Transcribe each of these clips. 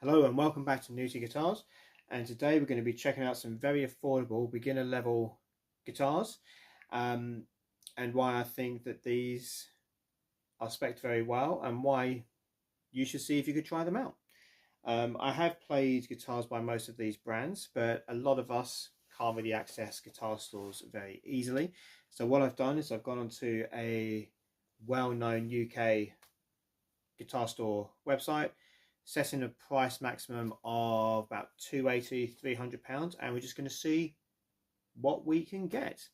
Hello and welcome back to NewtyGuitars, and today we're going to be checking out some very affordable beginner level guitars and why I think that these are spec'd very well and why you should see if you could try them out. I have played guitars by most of these brands, but a lot of us can't really access guitar stores very easily. So what I've done is I've gone onto a well-known UK guitar store website, setting a price maximum of about £280, £300, and we're just going to see what we can get.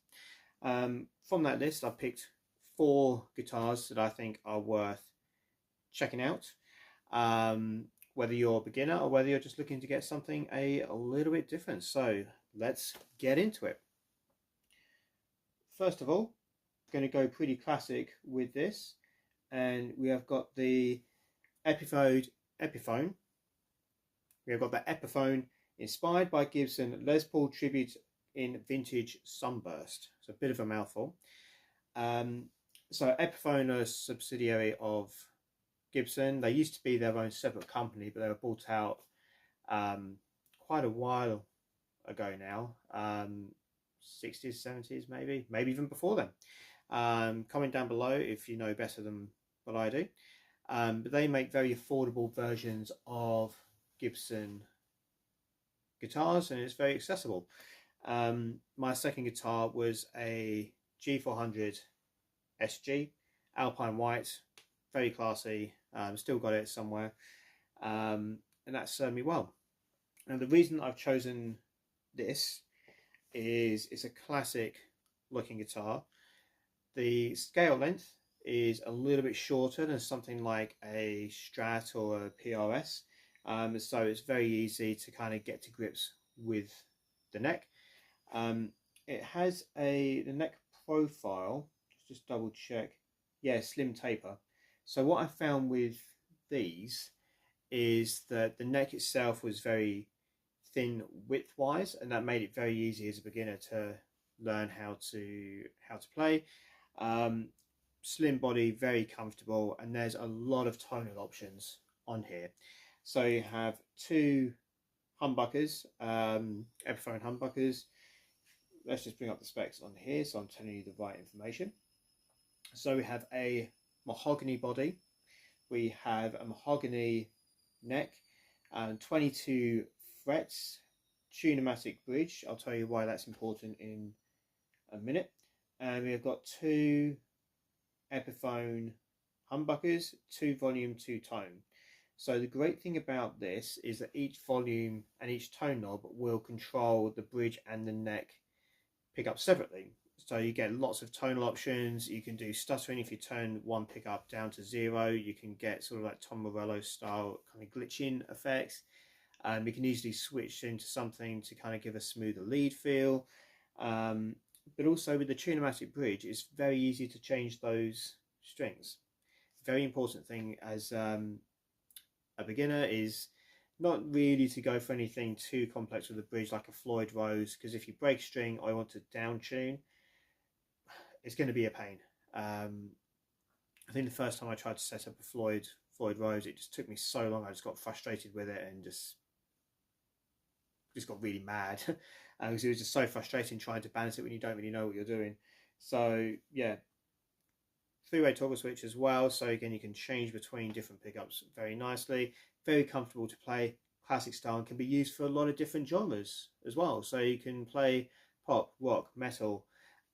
From that list, I've picked 4 guitars that I think are worth checking out, whether you're a beginner or whether you're just looking to get something a little bit different. So let's get into it. First of all, I'm going to go pretty classic with this, and we have got the Epiphone. We have got the Epiphone, inspired by Gibson Les Paul tribute in vintage sunburst. It's a bit of a mouthful. So Epiphone are a subsidiary of Gibson. They used to be their own separate company, but they were bought out quite a while ago now, 60s, 70s, maybe even before then. Comment down below if you know better than what I do. But they make very affordable versions of Gibson guitars, and it's very accessible. My second guitar was a G400 SG, Alpine White, very classy. Still got it somewhere, and that served me well. And the reason I've chosen this is it's a classic looking guitar. The scale length is a little bit shorter than something like a Strat or a PRS, so it's very easy to kind of get to grips with the neck. It has the neck profile, just double check, yeah, slim taper. So what I found with these is that the neck itself was very thin width wise, and that made it very easy as a beginner to learn how to play. Slim body, very comfortable, and there's a lot of tonal options on here. So you have 2 humbuckers, Epiphone humbuckers. Let's just bring up the specs on here so I'm telling you the right information. So we have a mahogany body, we have a mahogany neck, 22 frets, tunematic bridge. I'll tell you why that's important in a minute. And we've got 2 Epiphone humbuckers, 2 volume, 2 tone. So the great thing about this is that each volume and each tone knob will control the bridge and the neck pickup separately. So you get lots of tonal options. You can do stuttering if you turn one pickup down to 0. You can get sort of like Tom Morello style kind of glitching effects. You can easily switch into something to kind of give a smoother lead feel. But also with the tunematic bridge, it's very easy to change those strings. Very important thing as a beginner is not really to go for anything too complex with the bridge like a Floyd Rose, because if you break string or you want to down tune, it's going to be a pain. I think the first time I tried to set up a Floyd Rose, it just took me so long. I just got frustrated with it and just got really mad because it was just so frustrating trying to balance it when you don't really know what you're doing. So yeah, 3-way toggle switch as well, so again you can change between different pickups very nicely. Very comfortable to play, classic style, and can be used for a lot of different genres as well. So you can play pop, rock, metal,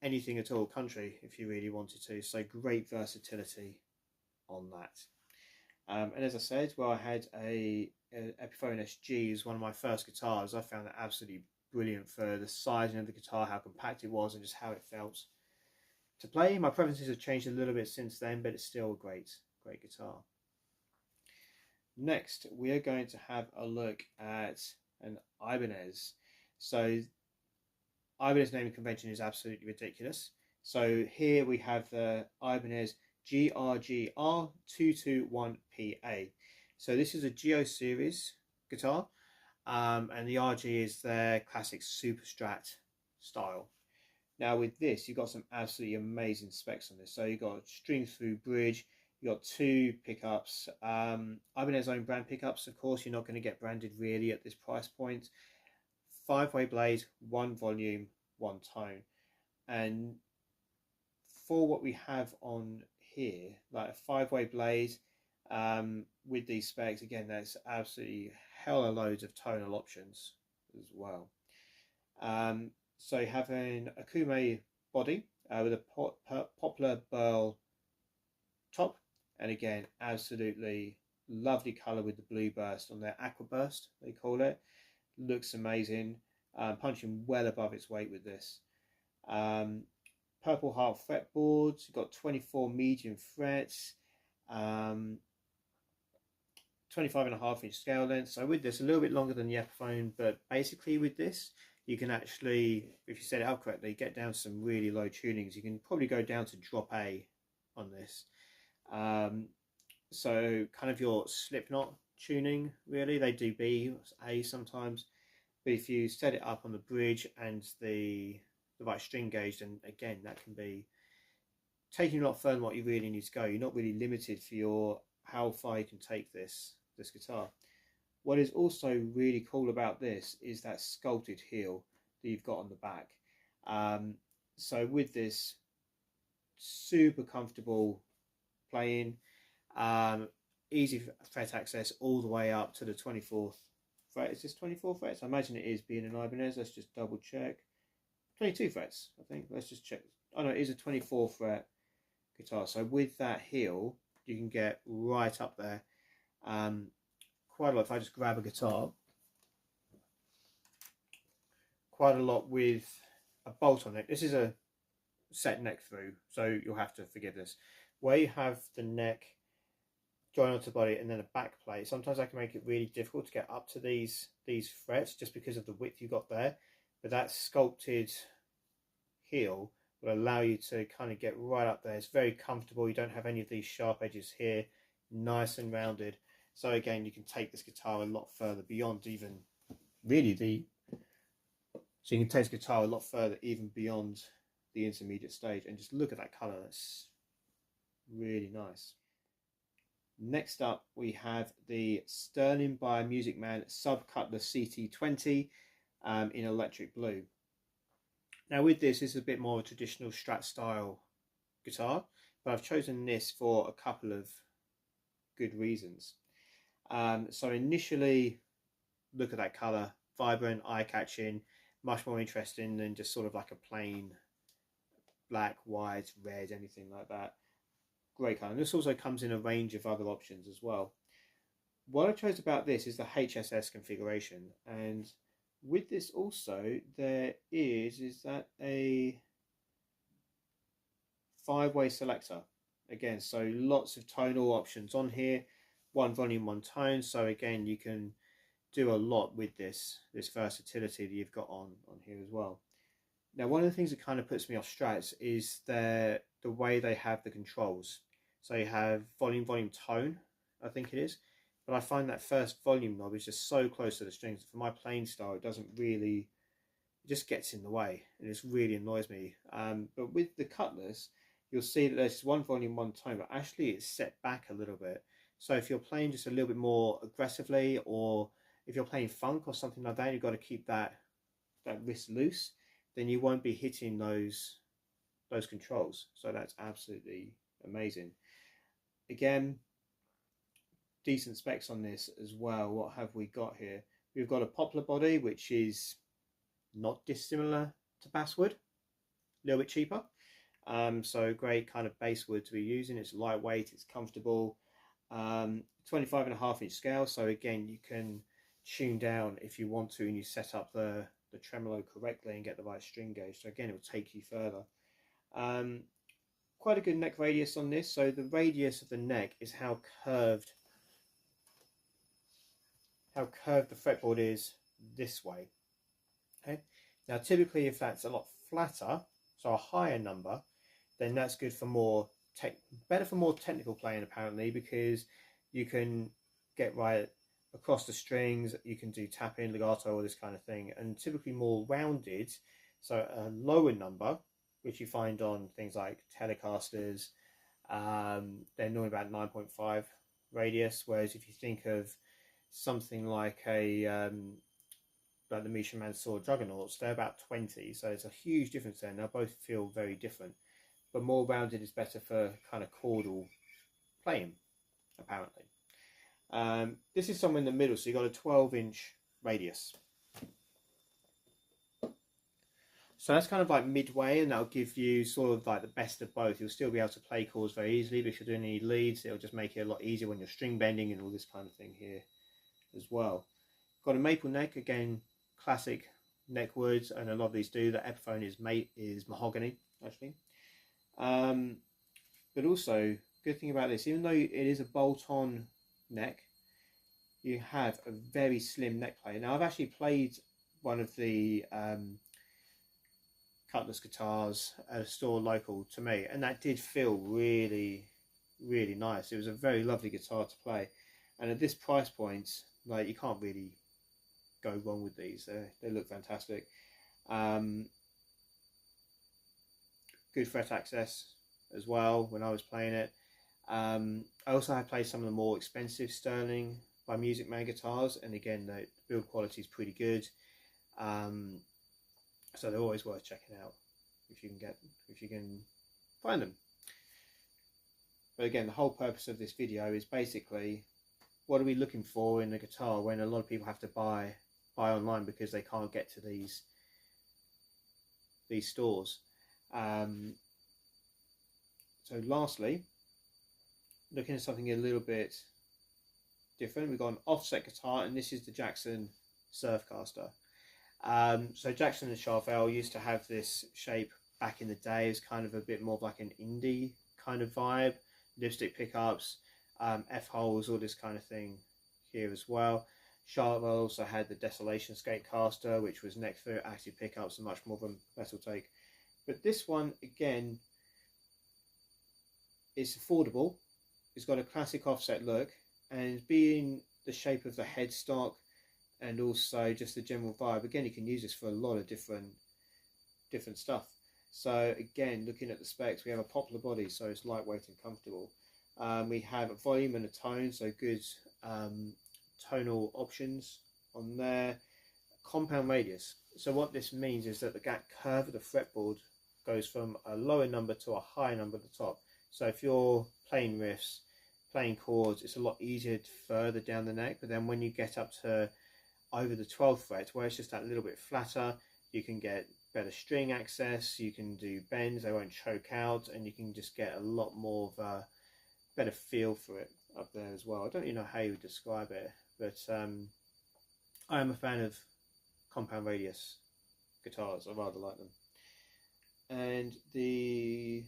anything at all, country if you really wanted to. So great versatility on that. And as I said, well, I had a Epiphone SG as one of my first guitars. I found that absolutely brilliant for the sizing of the guitar, how compact it was, and just how it felt to play. My preferences have changed a little bit since then, but it's still a great guitar. Next, we are going to have a look at an Ibanez. So Ibanez naming convention is absolutely ridiculous. So here we have the Ibanez GRGR 221PA. So this is a Geo series guitar, and the RG is their classic Super Strat style. Now with this, you've got some absolutely amazing specs on this. So you've got string through bridge, You got two pickups, Ibanez own brand pickups. Of course, you're not going to get branded really at this price point. 5-way blade, 1 volume, 1 tone, and for what we have on here, like a 5-way blade with these specs, again, there's absolutely hella loads of tonal options as well. So you have an Akume body with a poplar burl top, and again, absolutely lovely colour with the blue burst on their aqua burst, they call it. Looks amazing, punching well above its weight with this. Purple Heart fretboards, you've got 24 medium frets, 25.5-inch scale length. So with this, a little bit longer than the Epiphone, but basically with this, you can actually, if you set it up correctly, get down to some really low tunings. You can probably go down to drop A on this. So kind of your Slipknot tuning, really. They do B, A sometimes. But if you set it up on the bridge and the right string gauge, then again, that can be taking a lot further than what you really need to go. You're not really limited for how far you can take this guitar. What is also really cool about this is that sculpted heel that you've got on the back. So with this, super comfortable playing, easy fret access all the way up to the 24th fret. Is this 24 frets? I imagine it is, being an Ibanez. Let's just double check. 22 frets, I think. Let's just check. Oh no, it is a 24 fret guitar. So with that heel, you can get right up there. Quite a lot. If I just grab a guitar, quite a lot with a bolt on it. This is a set neck through, so you'll have to forgive this. Where you have the neck join onto the body and then a back plate, sometimes I can make it really difficult to get up to these frets just because of the width you got there. But that sculpted heel will allow you to kind of get right up there. It's very comfortable. You don't have any of these sharp edges here, nice and rounded. So again, you can take this guitar a lot further beyond even really so you can take this guitar a lot further even beyond the intermediate stage. And just look at that colour, that's really nice. Next up, we have the Sterling by Music Man Sub Cutlass CT20 in electric blue. Now with this is a bit more a traditional Strat style guitar, but I've chosen this for a couple of good reasons. So initially, look at that colour, vibrant, eye-catching, much more interesting than just sort of like a plain black, white, red, anything like that. Great colour. And this also comes in a range of other options as well. What I chose about this is the HSS configuration, and with this also there is that a 5-way selector again, so lots of tonal options on here, 1 volume, 1 tone. So again, you can do a lot with this versatility that you've got on here as well. Now, one of the things that kind of puts me off Strats is the way they have the controls. So you have volume, tone, I think it is, but I find that first volume knob is just so close to the strings. For my playing style, it doesn't really, it just gets in the way, and it really annoys me. But with the Cutlass, you'll see that there's 1 volume, 1 tone, but actually it's set back a little bit. So if you're playing just a little bit more aggressively, or if you're playing funk or something like that, you've got to keep that wrist loose, then you won't be hitting those controls. So that's absolutely amazing. Again, decent specs on this as well. What have we got here? We've got a poplar body, which is not dissimilar to basswood, a little bit cheaper. So great kind of bass wood to be using. It's lightweight, it's comfortable. 25.5-inch scale. So again, you can tune down if you want to, and you set up the tremolo correctly and get the right string gauge. So again, it will take you further. Quite a good neck radius on this. So the radius of the neck is how curved the fretboard is this way. Okay. Now typically if that's a lot flatter, so a higher number, then that's good for better for more technical playing apparently, because you can get right across the strings, you can do tapping, legato, all this kind of thing. And typically more rounded, so a lower number, which you find on things like Telecasters, They're normally about 9.5 radius, whereas if you think of something like a like the Misha Mansour Juggernauts, they're about 20, so it's a huge difference there. They both feel very different, but more rounded is better for kind of chordal playing, apparently. This is somewhere in the middle, so you've got a 12-inch radius. So that's kind of like midway, and that'll give you sort of like the best of both. You'll still be able to play chords very easily, but if you're doing any leads, it'll just make it a lot easier when you're string bending and all this kind of thing here as well. Got a maple neck, again, classic neck woods, and a lot of these do. The Epiphone is mahogany, actually. But also, good thing about this, even though it is a bolt-on neck, you have a very slim neck plate. Now, I've actually played one of the Cutlass guitars at a store local to me, and that did feel really, really nice. It was a very lovely guitar to play, and at this price point, like, you can't really go wrong with these. They look fantastic. Good fret access as well when I was playing it. I also have played some of the more expensive Sterling by Music Man guitars, and again, the build quality is pretty good. So they're always worth checking out if you can find them. But again, the whole purpose of this video is basically, what are we looking for in a guitar when a lot of people have to buy online because they can't get to these stores. So lastly, looking at something a little bit different, we've got an offset guitar, and this is the Jackson Surfcaster. So Jackson and Charvel used to have this shape back in the day. It's kind of a bit more of like an indie kind of vibe. Lipstick pickups, F-holes, all this kind of thing here as well. Charvel also had the Desolation Skatecaster, which was neck through active pickups and much more of a metal take. But this one, again, is affordable. It's got a classic offset look, and being the shape of the headstock and also just the general vibe, again, you can use this for a lot of different stuff. So again, looking at the specs, we have a poplar body, so it's lightweight and comfortable. We have a volume and a tone, so good tonal options on there. Compound radius. So what this means is that the curve of the fretboard goes from a lower number to a higher number at the top. So if you're playing riffs, playing chords, it's a lot easier further down the neck, but then when you get up to over the 12th fret, where it's just that little bit flatter, you can get better string access, you can do bends, they won't choke out, and you can just get a lot more of a better feel for it up there as well. I don't even know how you would describe it, but I am a fan of compound radius guitars. I rather like them. And the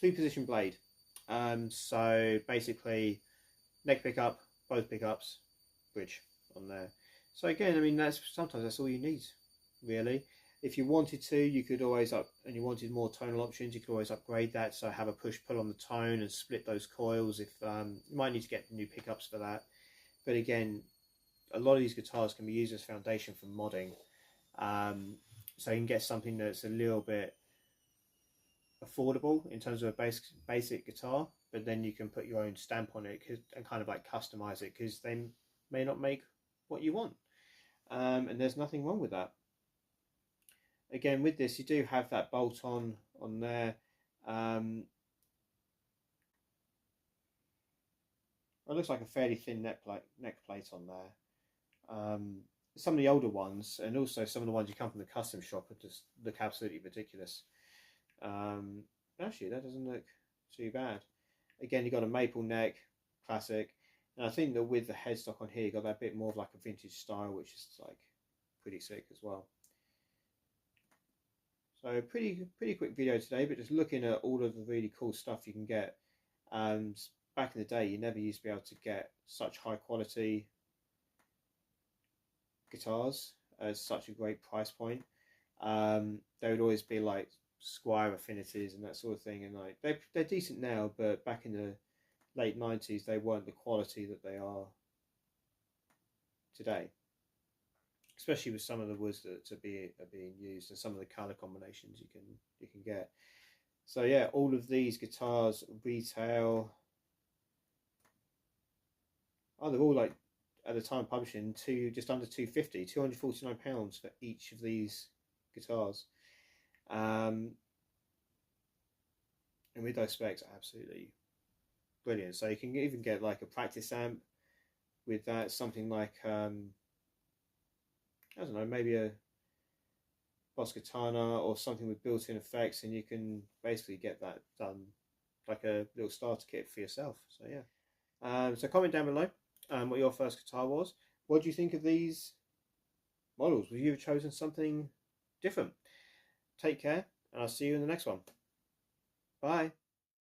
3-position blade. So basically, neck pickup, both pickups, bridge on there. So again, I mean, sometimes that's all you need, really. If you wanted to, you could always and you wanted more tonal options, you could always upgrade that. So have a push-pull on the tone and split those coils. If you might need to get new pickups for that. But again, a lot of these guitars can be used as foundation for modding. So you can get something that's a little bit affordable in terms of a basic guitar, but then you can put your own stamp on it and kind of like customize it, because they may not make what you want, and there's nothing wrong with that. Again, with this, you do have that bolt on there. It looks like a fairly thin neck plate on there. Some of the older ones, and also some of the ones you come from the custom shop, just look absolutely ridiculous. Actually, that doesn't look too bad. Again, you've got a maple neck, classic, and I think that with the headstock on here, you got that bit more of like a vintage style, which is like pretty sick as well. So pretty quick video today, but just looking at all of the really cool stuff you can get. Back in the day, you never used to be able to get such high quality guitars at such a great price point. They would always be like Squire affinities and that sort of thing, and like they're decent now, but back in the late 90s they weren't the quality that they are today, especially with some of the woods that are being used and some of the color combinations you can get. So yeah, all of these guitars retail. Oh, they're all like at the time of publishing just under £250, £249 for each of these guitars. And with those specs, absolutely brilliant. So you can even get like a practice amp with that, something like I don't know, maybe a Boss Katana or something with built-in effects, and you can basically get that done like a little starter kit for yourself. So yeah. So comment down below what your first guitar was. What do you think of these models? Would you have chosen something different? Take care, and I'll see you in the next one. Bye.